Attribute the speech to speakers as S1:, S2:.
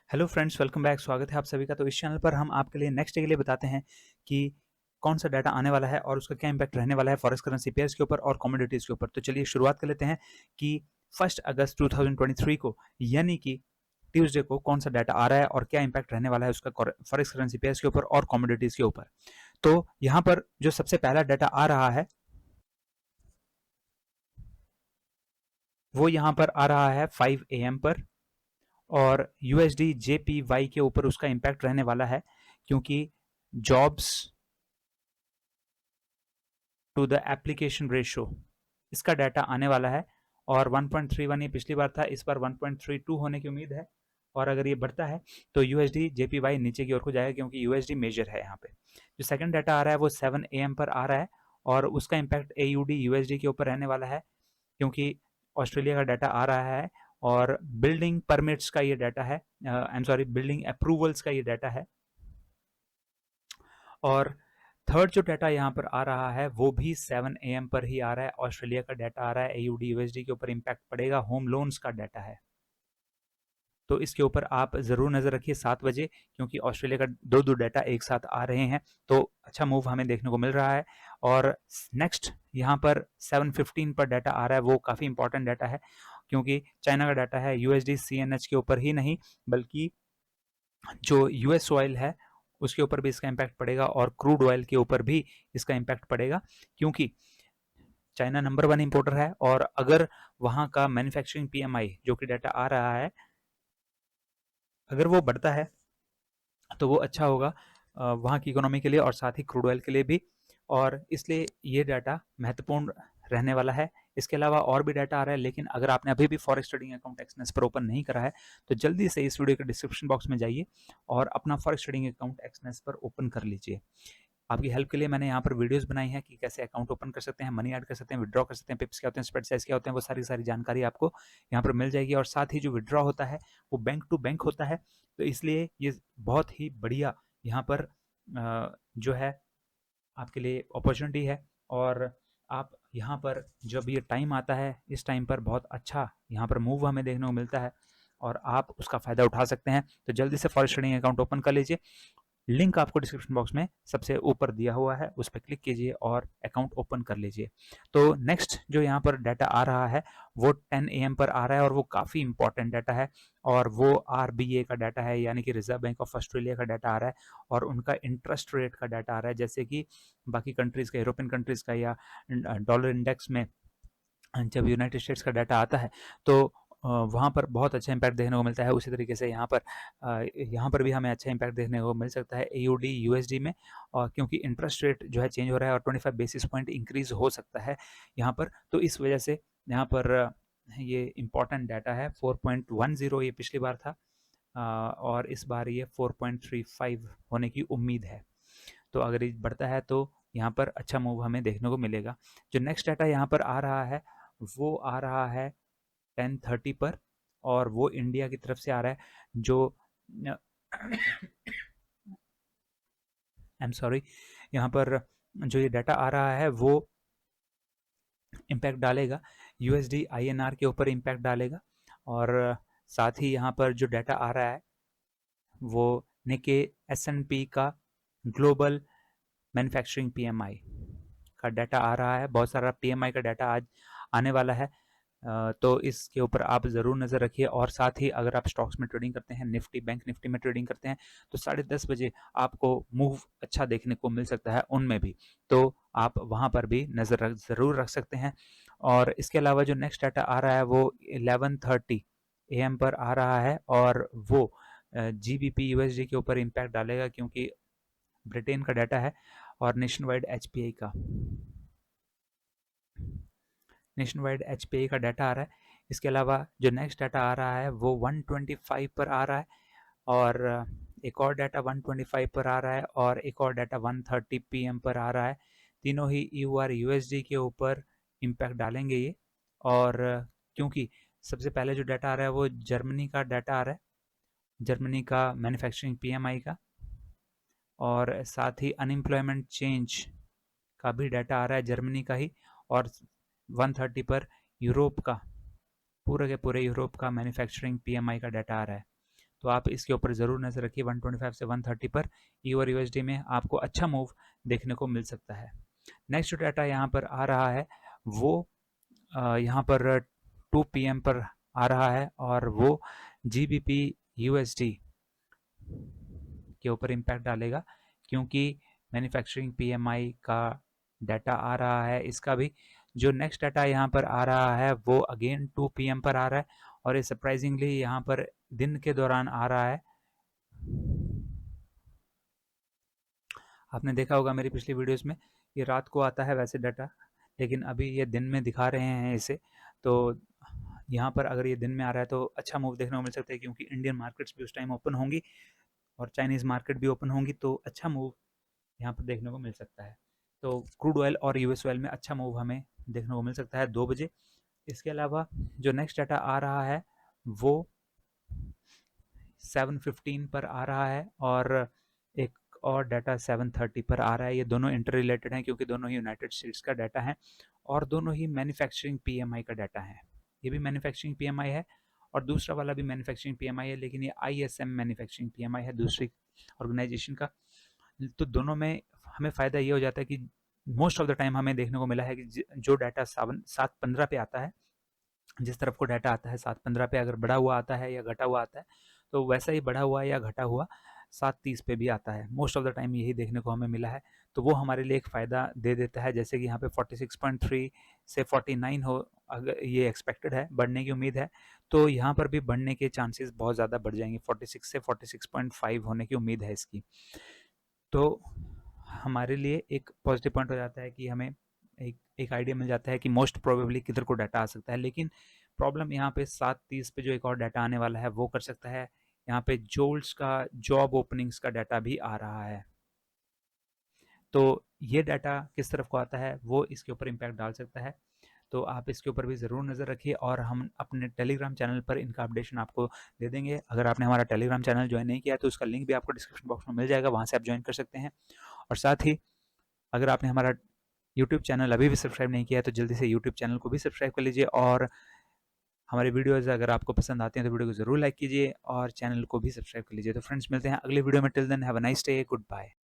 S1: Hello friends, welcome back. स्वागत है आप सभी का। तो इस चैनल पर हम आपके लिए नेक्स्ट डे के लिए बताते हैं कि कौन सा डाटा आने वाला है और उसका क्या इंपैक्ट रहने वाला है फॉरेक्स करेंसी पेयर्स के ऊपर और कमोडिटीज़ के ऊपर। तो चलिए शुरुआत कर लेते हैं कि 1 अगस्त 2023 को यानी कि ट्यूसडे को कौन सा डाटा आ रहा है और क्या इंपैक्ट रहने वाला है उसका फॉरेक्स करेंसी पेयर्स के ऊपर और कमोडिटीज़ के ऊपर। तो यहाँ पर जो सबसे पहला डाटा आ रहा है वो यहाँ पर आ रहा है 5 AM पर, और यूएसडी जेपीवाई के ऊपर उसका इम्पैक्ट रहने वाला है क्योंकि jobs to the application ratio इसका डाटा आने वाला है। और 1.31 ये पिछली बार था, इस बार 1.32 होने की उम्मीद है। और अगर ये बढ़ता है तो यूएसडी जेपीवाई नीचे की ओर को जाएगा क्योंकि यूएसडी मेजर है यहाँ पे। जो सेकंड डाटा आ रहा है वो 7 AM पर आ रहा है और उसका इम्पैक्ट एयूडी यूएसडी के ऊपर रहने वाला है क्योंकि ऑस्ट्रेलिया का डाटा आ रहा है और बिल्डिंग परमिट्स का ये डाटा है, I am sorry, building approvals का ये डाटा है। और थर्ड जो डाटा यहाँ पर आ रहा है वो भी 7 AM पर ही आ रहा है। ऑस्ट्रेलिया का डाटा आ रहा है, एयूडी यूएसडी के ऊपर इम्पैक्ट पड़ेगा, होम लोन्स का डाटा है। तो इसके ऊपर आप ज़रूर नज़र रखिए 7 बजे, क्योंकि ऑस्ट्रेलिया का दो डाटा एक साथ आ रहे हैं। तो अच्छा मूव हमें देखने को मिल रहा है। और नेक्स्ट यहाँ पर 7:15 पर डाटा आ रहा है, वो काफ़ी इंपॉर्टेंट डाटा है क्योंकि चाइना का डाटा है। यूएसडी सीएनएच के ऊपर ही नहीं बल्कि जो यूएस ऑयल है उसके ऊपर भी इसका इम्पैक्ट पड़ेगा और क्रूड ऑयल के ऊपर भी इसका इम्पैक्ट पड़ेगा क्योंकि चाइना नंबर 1 इंपोर्टर है। और अगर वहाँ का मैन्युफैक्चरिंग पीएमआई जो कि डाटा आ रहा है अगर वो बढ़ता है तो वो अच्छा होगा वहाँ की इकोनॉमी के लिए और साथ ही क्रूड ऑयल के लिए भी। और इसलिए ये डाटा महत्वपूर्ण रहने वाला है। इसके अलावा और भी डाटा आ रहा है, लेकिन अगर आपने अभी भी फॉरेक्स ट्रेडिंग अकाउंट एक्सनेस पर ओपन नहीं करा है तो जल्दी से इस वीडियो के डिस्क्रिप्शन बॉक्स में जाइए और अपना फॉरेक्स ट्रेडिंग अकाउंट एक्सनेस पर ओपन कर लीजिए। आपकी हेल्प के लिए मैंने यहाँ पर वीडियोस बनाई हैं कि कैसे अकाउंट ओपन कर सकते हैं, मनी ऐड कर सकते हैं, विड्रॉ कर सकते हैं, पिप्स क्या होते हैं, स्प्रेड साइज क्या होते हैं, वो सारी जानकारी आपको यहाँ पर मिल जाएगी। और साथ ही जो विड्रॉ होता है वो बैंक टू बैंक होता है, तो इसलिए ये बहुत ही बढ़िया यहाँ पर जो है आपके लिए अपॉर्चुनिटी है। और आप यहाँ पर जब ये टाइम आता है इस टाइम पर बहुत अच्छा यहाँ पर मूव हमें देखने को मिलता है और आप उसका फ़ायदा उठा सकते हैं। तो जल्दी से फॉरेक्स ट्रेडिंग अकाउंट ओपन कर लीजिए। लिंक आपको डिस्क्रिप्शन बॉक्स में सबसे ऊपर दिया हुआ है, उस पर क्लिक कीजिए और अकाउंट ओपन कर लीजिए। तो नेक्स्ट जो यहाँ पर डाटा आ रहा है वो 10 AM पर आ रहा है और वो काफ़ी इंपॉर्टेंट डाटा है और वो RBA का डाटा है, यानी कि रिजर्व बैंक ऑफ ऑस्ट्रेलिया का डाटा आ रहा है और उनका इंटरेस्ट रेट का डाटा आ रहा है। जैसे कि बाकी कंट्रीज़ का, यूरोपियन कंट्रीज़ का या डॉलर इंडेक्स में जब यूनाइटेड स्टेट्स का डाटा आता है तो वहाँ पर बहुत अच्छा इम्पैक्ट देखने को मिलता है। उसी तरीके से यहाँ पर भी हमें अच्छा इम्पैक्ट देखने को मिल सकता है एयूडी यूएसडी में, और क्योंकि इंटरेस्ट रेट जो है चेंज हो रहा है और 25 बेसिस पॉइंट इंक्रीज हो सकता है यहाँ पर। तो इस वजह से यहाँ पर ये इम्पॉर्टेंट डाटा है। 4.10 ये पिछली बार था और इस बार ये 4.35 होने की उम्मीद है। तो अगर ये बढ़ता है तो यहाँ पर अच्छा मूव हमें देखने को मिलेगा। जो नेक्स्ट डाटा यहाँ पर आ रहा है वो आ रहा है 10:30 पर और वो इंडिया की तरफ से आ रहा है। जो आई एम सॉरी, यहाँ पर जो ये डाटा आ रहा है वो इम्पैक्ट डालेगा यूएसडी आईएनआर के ऊपर इम्पैक्ट डालेगा। और साथ ही यहाँ पर जो डाटा आ रहा है वो निके एसएनपी का ग्लोबल मैन्युफैक्चरिंग पीएमआई का डाटा आ रहा है। बहुत सारा पीएमआई का डाटा आज आने वाला है, तो इसके ऊपर आप ज़रूर नज़र रखिए। और साथ ही अगर आप स्टॉक्स में ट्रेडिंग करते हैं, निफ्टी बैंक निफ्टी में ट्रेडिंग करते हैं, तो 10:30 बजे आपको मूव अच्छा देखने को मिल सकता है उनमें भी, तो आप वहाँ पर भी नज़र ज़रूर रख सकते हैं। और इसके अलावा जो नेक्स्ट डाटा आ रहा है वो 11:30 AM पर आ रहा है और वो GBP USD के ऊपर इम्पैक्ट डालेगा क्योंकि ब्रिटेन का डाटा है और नेशन वाइड HPI का डाटा आ रहा है। इसके अलावा जो नेक्स्ट डाटा आ रहा है वो 125 पर आ रहा है और एक और डाटा 125 पर आ रहा है और एक और डाटा 1:30 PM पर आ रहा है। तीनों ही EUR USD के ऊपर इम्पैक्ट डालेंगे ये। और क्योंकि सबसे पहले जो डाटा आ रहा है वो जर्मनी का डाटा आ रहा है, जर्मनी का मैन्युफैक्चरिंग PMI का, और साथ ही अनएम्प्लॉयमेंट चेंज का भी डाटा आ रहा है जर्मनी का ही। और 1:30 पर यूरोप का, पूरे के पूरे यूरोप का मैन्युफैक्चरिंग PMI का डाटा आ रहा है। तो आप इसके ऊपर ज़रूर नज़र रखिए। 125 से 130 पर ईवर यूएसडी में आपको अच्छा मूव देखने को मिल सकता है। नेक्स्ट जो डाटा यहाँ पर आ रहा है वो यहाँ पर 2 PM पर आ रहा है और वो GBP USD के ऊपर इम्पैक्ट डालेगा, क्योंकि मैन्युफैक्चरिंग PMI का डाटा आ रहा है। इसका भी जो नेक्स्ट डाटा यहाँ पर आ रहा है वो अगेन 2 PM पर आ रहा है और ये सरप्राइजिंगली यहाँ पर दिन के दौरान आ रहा है। आपने देखा होगा मेरी पिछली वीडियोस में, ये रात को आता है वैसे डाटा, लेकिन अभी ये दिन में दिखा रहे हैं इसे। तो यहाँ पर अगर ये दिन में आ रहा है तो अच्छा मूव देखने को मिल सकता है, क्योंकि इंडियन मार्केट्स भी उस टाइम ओपन होंगी और चाइनीज़ मार्केट भी ओपन होंगी, तो अच्छा मूव यहाँ पर देखने को मिल सकता है। तो क्रूड ऑयल और यूएस ऑयल में अच्छा मूव हमें देखने को मिल सकता है 2 बजे। इसके अलावा जो नेक्स्ट डाटा आ रहा है वो 7:15 पर आ रहा है और एक और डाटा 7:30 पर आ रहा है। ये दोनों इंटर रिलेटेड हैं, क्योंकि दोनों ही यूनाइटेड स्टेट्स का डाटा है और दोनों ही मैन्युफैक्चरिंग PMI का डाटा है। ये भी मैन्युफैक्चरिंग PMI है और दूसरा वाला भी मैन्युफैक्चरिंग PMI है, लेकिन ये ISM मैन्युफैक्चरिंग PMI है दूसरी ऑर्गेनाइजेशन का। तो दोनों में हमें फ़ायदा ये हो जाता है कि मोस्ट ऑफ द टाइम हमें देखने को मिला है कि जो डाटा 7:15 पे आता है, जिस तरफ को डाटा आता है 7:15 पे अगर बढ़ा हुआ आता है या घटा हुआ आता है, तो वैसा ही बढ़ा हुआ या घटा हुआ 7:30 पे भी आता है। मोस्ट ऑफ द टाइम यही देखने को हमें मिला है, तो वो हमारे लिए एक फ़ायदा दे देता है। जैसे कि यहाँ पे 46.3 से 49 हो, अगर ये एक्सपेक्टेड है, बढ़ने की उम्मीद है, तो यहाँ पर भी बढ़ने के चांसेस बहुत ज़्यादा बढ़ जाएंगे। 46 से 46.5 होने की उम्मीद है इसकी। तो हमारे लिए एक पॉजिटिव पॉइंट हो जाता है कि हमें एक आइडिया मिल जाता है कि मोस्ट प्रोबेबली किधर को डाटा आ सकता है। लेकिन प्रॉब्लम यहाँ पे 7:30 पे जो एक और डाटा आने वाला है वो कर सकता है। यहाँ पे जोल्स का जॉब ओपनिंग्स का डाटा भी आ रहा है, तो ये डाटा किस तरफ को आता है वो इसके ऊपर इम्पैक्ट डाल सकता है। तो आप इसके ऊपर भी ज़रूर नज़र रखिए और हम अपने टेलीग्राम चैनल पर इनका अपडेशन आपको दे देंगे। अगर आपने हमारा टेलीग्राम चैनल ज्वाइन नहीं किया तो उसका लिंक भी आपको डिस्क्रिप्शन बॉक्स में मिल जाएगा, वहाँ से आप ज्वाइन कर सकते हैं। और साथ ही अगर आपने हमारा यूट्यूब चैनल अभी भी सब्सक्राइब नहीं किया है तो जल्दी से यूट्यूब चैनल को भी सब्सक्राइब कर लीजिए और हमारे वीडियोज़ अगर आपको पसंद आते हैं तो वीडियो को ज़रूर लाइक कीजिए और चैनल को भी सब्सक्राइब कर लीजिए। तो फ्रेंड्स, मिलते हैं अगले वीडियो में। Till then have a nice day, good bye.